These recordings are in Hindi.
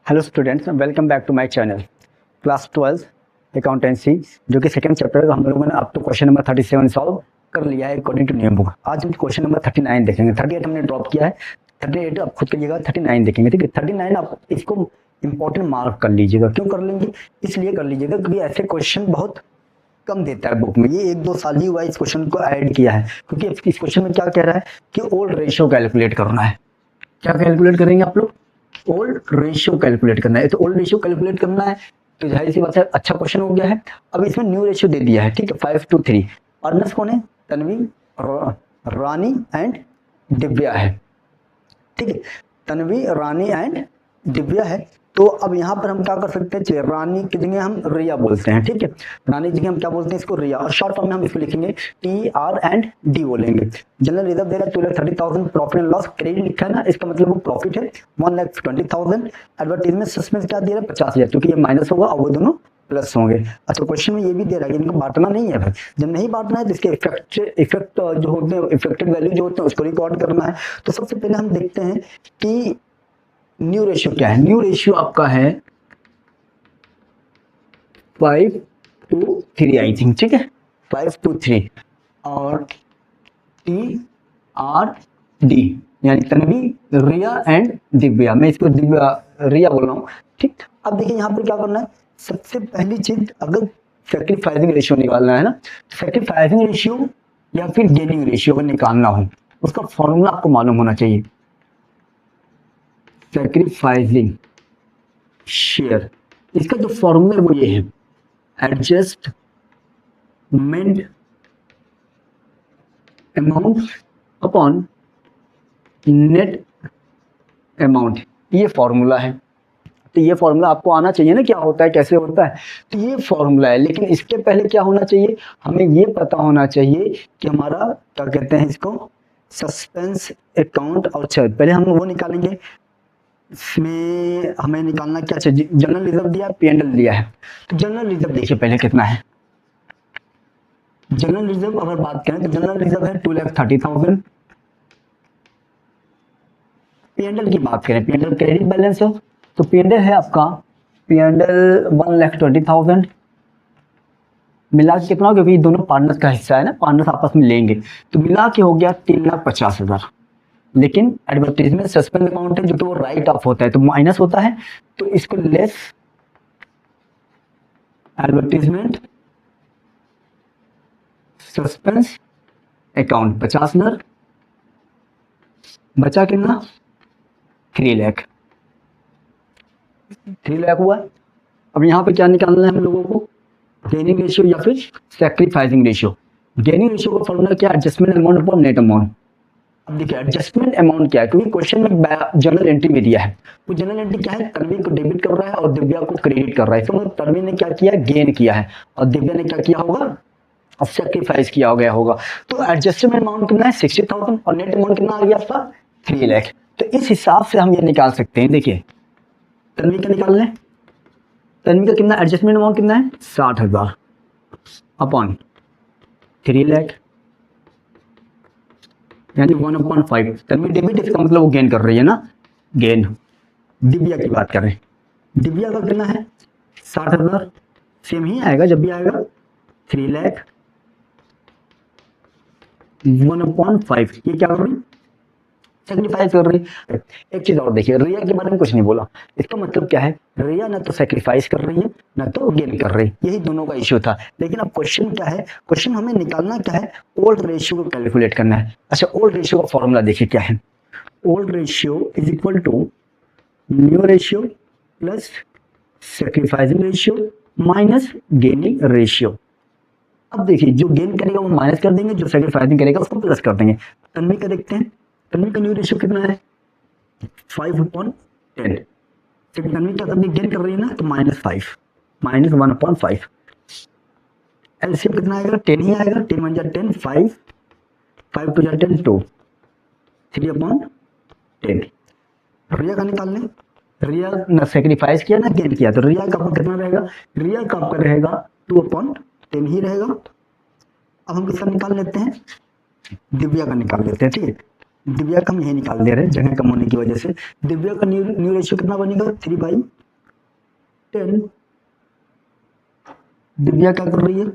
Hello students, welcome back to my channel. Class 12 accountancy जो कि सेकंड चैप्टर का हम लोगों ने अब तो क्वेश्चन नंबर 37 सॉल्व कर लिया है अकॉर्डिंग टू न्यू बुक। आज हम क्वेश्चन नंबर 39 देखेंगे। 38 हमने ड्रॉप किया है, 38 आप खुद करिएगा, 39 देखेंगे। ठीक है, 39 आप इसको इंपॉर्टेंट मार्क कर लीजिएगा। क्यों कर लेंगे? इसलिए कर लीजिएगा क्योंकि ऐसे क्वेश्चन बहुत कम देता है बुक में। ये 1-2 साल ही हुआ इस क्वेश्चन को ऐड किया है, क्योंकि इस क्वेश्चन में क्या कह रहा है कि ओल्ड रेशियो कैलकुलेट करना है। क्या कैलकुलेट करेंगे आप लोग? ओल्ड रेशियो कैलकुलेट करना है। तो ओल्ड रेशियो कैलकुलेट करना है तो जाहिर सी बात है, अच्छा क्वेश्चन हो गया है। अब इसमें न्यू रेशियो दे दिया है, ठीक है, 5:3। अर्नस कौन है? तन्वी, रानी एंड दिव्या है। ठीक है, तन्वी, रानी एंड दिव्या है। तो अब यहाँ पर हम क्या कर सकते हैं, रानी की जगह हम रिया बोलते हैं। ठीक है, रानी की जगह हम क्या बोलते हैं? इसको रिया। और शॉर्ट फॉर्म में हम इसको लिखेंगे TR&D बोलेंगे। जनरल रिजर्व दे रहा है 2,30,000, प्रॉफिट एंड लॉस क्रेडिट लिखा है ना, इसका मतलब वो प्रॉफिट है 1,20,000। एडवर्टाइजमेंट सस्पेंस क्या दे रहा है? 50,000, क्योंकि ये माइनस होगा और वो दोनों प्लस होंगे। अच्छा, क्वेश्चन में ये भी दे रहा है कि इनको बांटना नहीं है भाई। जब नहीं बांटना है तो इसके इफेक्ट जो होते हैं, इफेक्टेड वैल्यू जो होते हैं उसको रिकॉर्ड करना है। तो सबसे पहले हम देखते हैं कि न्यू रेशियो क्या है। न्यू रेशियो आपका है 5:3 आई थिंक। ठीक है, 5:3 और TRD यानी तन्वी, रिया एंड दिव्या। मैं इसको दिव्या रिया बोल रहा हूँ। ठीक, अब देखिए यहाँ पर क्या करना है। सबसे पहली चीज, अगर सैक्रिफाइसिंग रेशियो निकालना है ना, सैक्रिफाइसिंग रेशियो या फिर गेनिंग रेशियो अगर निकालना हो, उसका फॉर्मूला आपको मालूम होना चाहिए। सैक्रिफाइसिंग शेयर, इसका जो फॉर्मूला है वो ये है, adjustment amount upon net amount. ये फॉर्मूला है। तो ये फॉर्मूला आपको आना चाहिए ना, क्या होता है, कैसे होता है। तो ये फॉर्मूला है, लेकिन इसके पहले क्या होना चाहिए, हमें ये पता होना चाहिए कि हमारा क्या कहते हैं इसको, सस्पेंस अकाउंट। और चल पहले हम वो निकालेंगे। इसमें हमें निकालना क्या चाहिए? जनरल रिजर्व दिया, P&L दिया है। तो जनरल रिजर्व देखिए पहले कितना है। जनरल रिजर्व अगर बात करें तो जनरल रिजर्व है 2,30,000। P&L की बात करें, P&L क्रेडिट बैलेंस है, तो P&L है आपका P&L 1,20,000। मिला के कितना हो, क्योंकि दोनों पार्टनर्स का हिस्सा है ना, पार्टनर्स आपस में लेंगे, तो मिला के हो गया 3,50,000। लेकिन एडवर्टाइजमेंट सस्पेंस अकाउंट है जो तो वो राइट ऑफ होता है, तो माइनस होता है, तो इसको लेस एडवर्टाइजमेंट सस्पेंस अकाउंट 50,000। बचा कितना? 3 लाख। 3 लाख हुआ। अब यहाँ पे क्या निकालना है हम लोगों को? गेनिंग रेशियो या फिर सैक्रिफाइसिंग रेशियो। गेनिंग रेशियो का फॉर्मूला क्या है? Adjustment amount upon net amount. अब देखिए एडजस्टमेंट अमाउंट क्या है, क्योंकि क्वेश्चन में जनरल एंट्री में दिया है। वो जनरल एंट्री क्या है? तन्वी को डेबिट कर रहा है और दिव्या को क्रेडिट कर रहा है। इसका मतलब तन्वी ने क्या किया? गेन किया है, और दिव्या ने क्या किया होगा? अब सैक्रिफाइस किया हो गया होगा। तो एडजस्टमेंट अमाउंट कितना है? 60,000, और नेट अमाउंट कितना आ गया आपका? 3 लाख। तो इस हिसाब से हम ये निकाल सकते हैं। देखिए तन्वी का निकाल लें, तन्वी का कितना एडजस्टमेंट अमाउंट कितना है? 60,000 अपॉन 3 लाख यानी 1/5। तन्वी डेबिट, इसका मतलब वो गेन कर रही है ना, गेन। दिव्या की बात कर रहे हैं, दिव्या का कितना है? 60,000। सेम ही आएगा जब भी आएगा, 3 लाख 1/5। ये क्या कर रही? सेक्रीफाइस कर रही है। एक चीज और देखिए, रिया के बारे में कुछ नहीं बोला। इसका मतलब क्या है? रिया ना तो सेक्रीफाइस कर रही है ना तो गेन कर रही है, यही दोनों का इश्यू था। लेकिन अब क्वेश्चन क्या है? क्वेश्चन हमें निकालना क्या है? ओल्ड रेशियो को कैलकुलेट करना है। अच्छा, ओल्ड रेशियो का फॉर्मूला देखिए क्या है। Old ratio is equal to new ratio plus sacrificing ratio minus gaining ratio. अब देखिए, जो गेन करेगा वो माइनस कर देंगे, जो सेक्रीफाइसिंग करेगा उसको प्लस कर देंगे। तन्वी का देखते हैं, तन्वी का न्यू रेशियो कितना है? 5/10। क्योंकि तन्वी क्या करनी, गेन कर रही है ना, तो -5 -1/5। एलसीएम कितना आएगा? 10 ही आएगा। 10 1 10, 5 5 2 10, 2 3/10। रिया का निकाल लें। रिया ना सेक्रीफाइस किया ना गेन किया, तो रिया का कितना रहेगा? रिया का आपका रहेगा 2/10 ही रहेगा। अब हम किसका निकाल लेते हैं? दिव्या का निकाल लेते हैं। ठीक है, दिव्या का हम यही निकाल दे रहे हैं जगह कम होने की वजह से। दिव्या का न्यू रेशियो कितना बनेगा? 3/10। 10, दिव्या क्या कर रही है,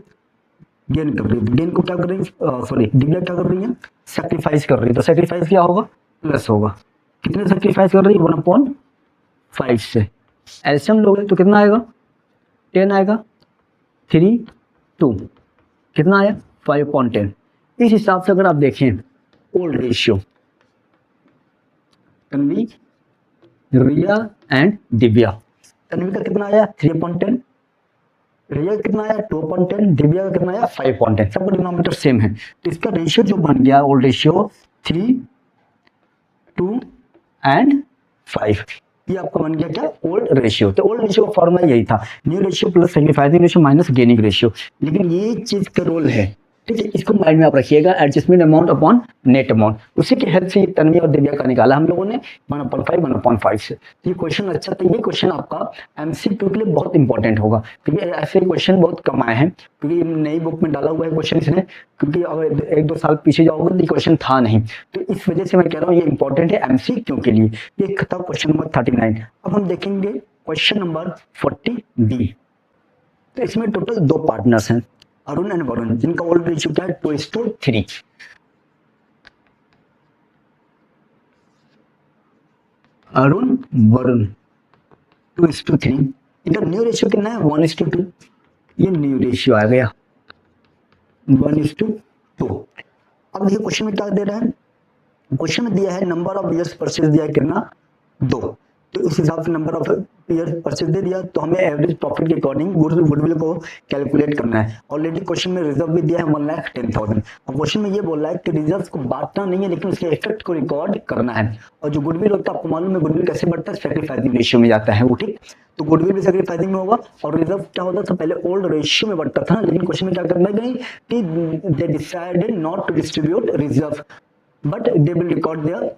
गेन कर रही है, गेन को क्या कर रही है, सॉरी दिव्या क्या कर रही है, सेक्रीफाइस कर रही है, तो सेक्रीफाइस क्या होगा, प्लस होगा, कितने सेक्रीफाइस कर रही है, 1/5 से, एलसीएम लोगे तो कितना आएगा, 10 आएगा, 3 2 कितना आया, 5/10। इस हिसाब से अगर आप देखें old ratio, Tanvi, Riya and Divya, Tanvi का कितना आया 3/10, रिया का कितना आया 2/10, दिव्या का कितना आया 5/10, सबका डिनोमिनेटर सेम है, तो इसका रेशियो जो बन गया ओल्ड रेशियो 3 2 एंड 5, ये आपका बन गया क्या, ओल्ड रेशियो। तो ओल्ड रेशियो का फॉर्मूला यही था, new ratio plus sacrificing ratio minus gaining ratio, लेकिन ये चीज का रोल है, ठीक है, इसको माइंड में आप रखिएगा, adjustment amount upon net amount, उसी की हेल्प से तन्वी और दिव्या का निकाला हम लोगों ने 1/5 1/5 से। तो ये क्वेश्चन अच्छा था, ये क्वेश्चन आपका एमसीक्यू के लिए बहुत इंपॉर्टेंट होगा, क्योंकि ऐसे क्वेश्चन बहुत कम आए हैं, क्योंकि नई बुक में डाला हुआ है क्वेश्चन इसने, क्योंकि अगर 1-2 साल पीछे जाओगे तो ये क्वेश्चन था नहीं, तो इस वजह से मैं कह रहा हूँ ये इंपॉर्टेंट है एमसीक्यू के लिए। ये था क्वेश्चन नंबर 39। अब हम देखेंगे क्वेश्चन नंबर 40B। तो इसमें टोटल 2 पार्टनर्स हैं, अरुण एंड वरुण, जिनका ओल्ड रेशियो क्या है 2:3। अरुण वरुण 2:3, इनका न्यू रेशियो कितना है 1:2, ये न्यू रेशियो आ गया 1:2। अब देखिए क्वेश्चन में क्या दे रहा है, क्वेश्चन में दिया है नंबर ऑफ इयर्स परचेज दिया है कितना 2, तो उस हिसाब से नंबर ऑफ ईयर परचेज दे दिया, तो हमें एवरेज प्रॉफिट के अकॉर्डिंग गुडविल को कैलकुलेट करना है। ऑलरेडी क्वेश्चन में रिजर्व भी दिया है 1,10,000। अब क्वेश्चन में ये बोल रहा है कि रिजर्व को बांटना नहीं है, लेकिन उसके इफेक्ट को रिकॉर्ड करना है। और जो गुडविल होता है आपको मालूम है गुडविल कैसे बढ़ता है, सैक्रिफाइसिंग रेशियो में जाता है वो, ठीक। तो गुडविल भी सैक्रिफाइसिंग में होगा, और रिजर्व क्या होता था पहले ओल्ड रेशियो में बढ़ता था, लेकिन क्वेश्चन में क्या करना है कि they decided not to distribute reserve but they will record their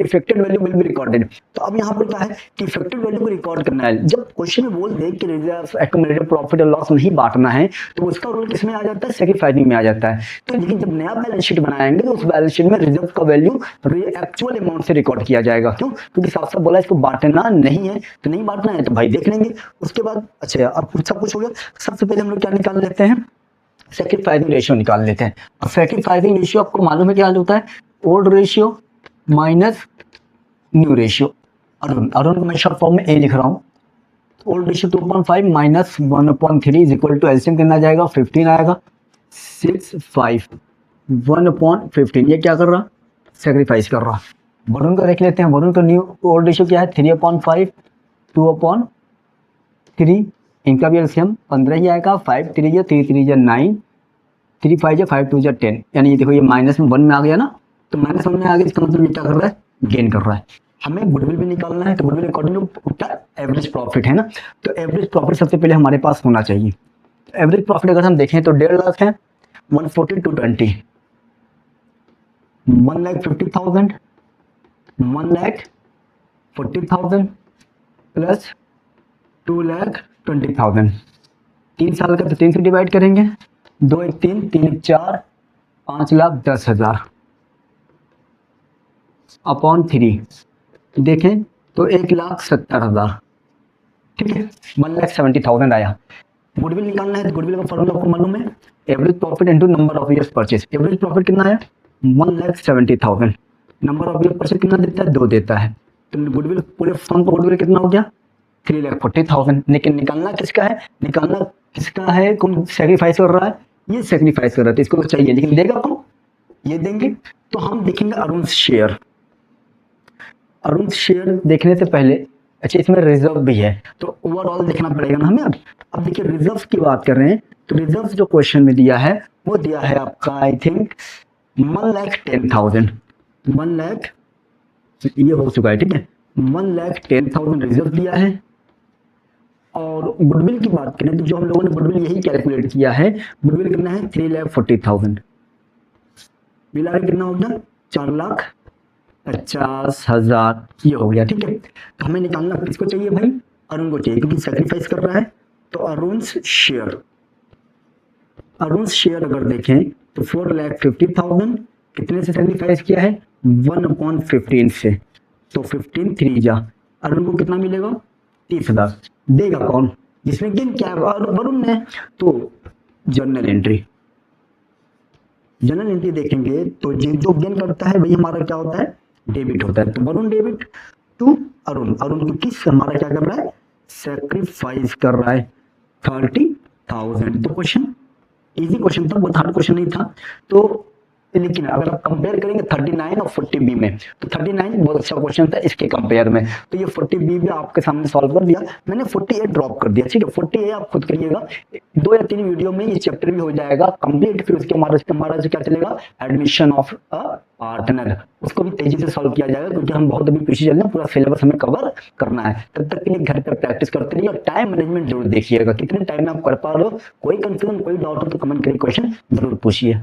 affected value will be recorded. तो अब यहाँ पर क्या है कि इफेक्टेड वैल्यू को रिकॉर्ड करना है। जब क्वेश्चन में बोल दे कि रिजर्व एक्यूमुलेटेड प्रॉफिट और लॉस नहीं बांटना है, तो उसका रोल किसमें आ जाता है, सैक्रिफाइसिंग में आ जाता है। तो लेकिन जब नया बैलेंस शीट बनाएंगे तो उस बैलेंस शीट में रिजर्व का वैल्यू एक्चुअल अमाउंट से रिकॉर्ड किया जाएगा। क्यों, क्योंकि साफ साफ बोला इसको बांटना नहीं है, तो नहीं बांटना है तो भाई देख लेंगे उसके बाद। अच्छा अब सब कुछ हो गया, सबसे पहले हम लोग क्या निकाल लेते हैं, सैक्रिफाइसिंग रेशियो निकाल लेते हैं। और सैक्रिफाइसिंग रेशियो आपको मालूम है क्या होता है, old ratio minus new ratio. Arun को मैं शॉर्ट फॉर्म में ए लिख रहा हूँ। Old ratio 2.5 minus 1/3 is equal to LCM कितना जाएगा 15 आएगा 6 5 1/15। ये क्या कर रहा, सेक्रीफाइस कर रहा। वरुण का देख लेते हैं, वरुण का न्यू ओल्ड रेशियो क्या है 3/5 2/3, इनका भी एलसीएम 15 ही आएगा। 5 3 3 9 3 5 5 2 10, यानी ये देखो ये -1 में आ गया ना, तो -1 में आ गया, इसका मतलब ये क्या कर रहा है, गेन कर रहा है। हमें गुडविल भी निकालना है, तो goodwill according to average profit है ना, तो एवरेज प्रॉफिट सबसे पहले हमारे पास होना चाहिए। एवरेज प्रॉफिट अगर हम देखें तो 1.5 लाख है, 140 to 20, 1,50,000 1,40,000 प्लस 2,20,000। 3 साल का तो 3 से डिवाइड करेंगे, 2 1 3 3 1 4 5,10,000 अपॉन 3 देखें तो 1,70,000, ठीक है, 1,70,000 आया। गुडविल निकालना है तो गुडविल का फॉर्मूला आपको मालूम है, average profit into number of years purchase. Average profit कितना है 1,70,000, नंबर ऑफ ईयर परचेज कितना देता है 2 देता है, तो गुडविल पूरे फर्म का गुडविल कितना हो गया 3,40,000। लेकिन निकालना किसका है, निकालना किसका है, कौन सेक्रीफाइस कर रहा है, ये सेक्रीफाइस कर रहा है, तो इसको तो चाहिए, लेकिन देगा कौन, ये देंगे। तो हम देखेंगे अरुण शेयर। अरुण शेयर देखने से पहले अच्छा इसमें रिजर्व भी है, तो ओवरऑल देखना पड़ेगा ना हमें। अब देखिए रिजर्व की बात कर रहे हैं, तो रिजर्व जो क्वेश्चन में दिया है वो दिया है आपका आई थिंक 1,10,000, 1 लाख ये हो चुका है, ठीक है, 1,10,000 रिजर्व दिया है। और गुडविल की बात करें तो जो हम लोगों ने गुडविल यही कैलकुलेट किया है, गुडविल कितना है 3,40,000, मिला के कितना हो गया 4,50,000 ये हो गया, ठीक है। तो हमें निकालना किसको चाहिए भाई, अरुण को चाहिए, क्योंकि सैक्रिफाइस कर रहा है। तो अरुण शेयर, अरुण शेयर अगर देखें तो 4,50,000 कितने से सैक्रिफाइस किया है 1/15 से, तो 15 3 जा, अरुण को कितना मिलेगा 30,000 देगा कौन, जिसमें गेन क्या है, वरुण ने। तो जर्नल एंट्री, जनरल एंट्री देखेंगे तो जो गेन करता है वही हमारा क्या होता है, डेबिट होता है। तो वरुण डेबिट टू अरुण, अरुण को किस हमारा क्या कर रहा है, सेक्रीफाइस कर रहा है 30,000। तो क्वेश्चन इजी क्वेश्चन था, बहुत हार्ड क्वेश्चन नहीं था। तो लेकिन अगर आप कंपेयर करेंगे 39 और 40B में, तो 39 बहुत अच्छा क्वेश्चन था इसके कंपेयर में। तो ये 40B भी आपके सामने सॉल्व कर दिया मैंने, 48 ड्रॉप कर दिया। ठीक है, 48 आप खुद करिएगा, 2 या 3 वीडियो में ये चैप्टर भी हो जाएगा कंप्लीट। फिर उसके हमारा जो क्या चलेगा, एडमिशन ऑफ अ पार्टनर, उसको भी तेजी से सॉल्व किया जाएगा, क्योंकि हम बहुत अभी पीछे चल रहे हैं, पूरा सिलेबस हमें कवर करना है। तब तक के लिए घर पर प्रैक्टिस करते रहिए, टाइम मैनेजमेंट जरूर देखिएगा, कितने टाइम में आप कर पा रहे हो। कोई कंफ्यूजन कोई डाउट हो तो कमेंट करिए, क्वेश्चन जरूर पूछिए।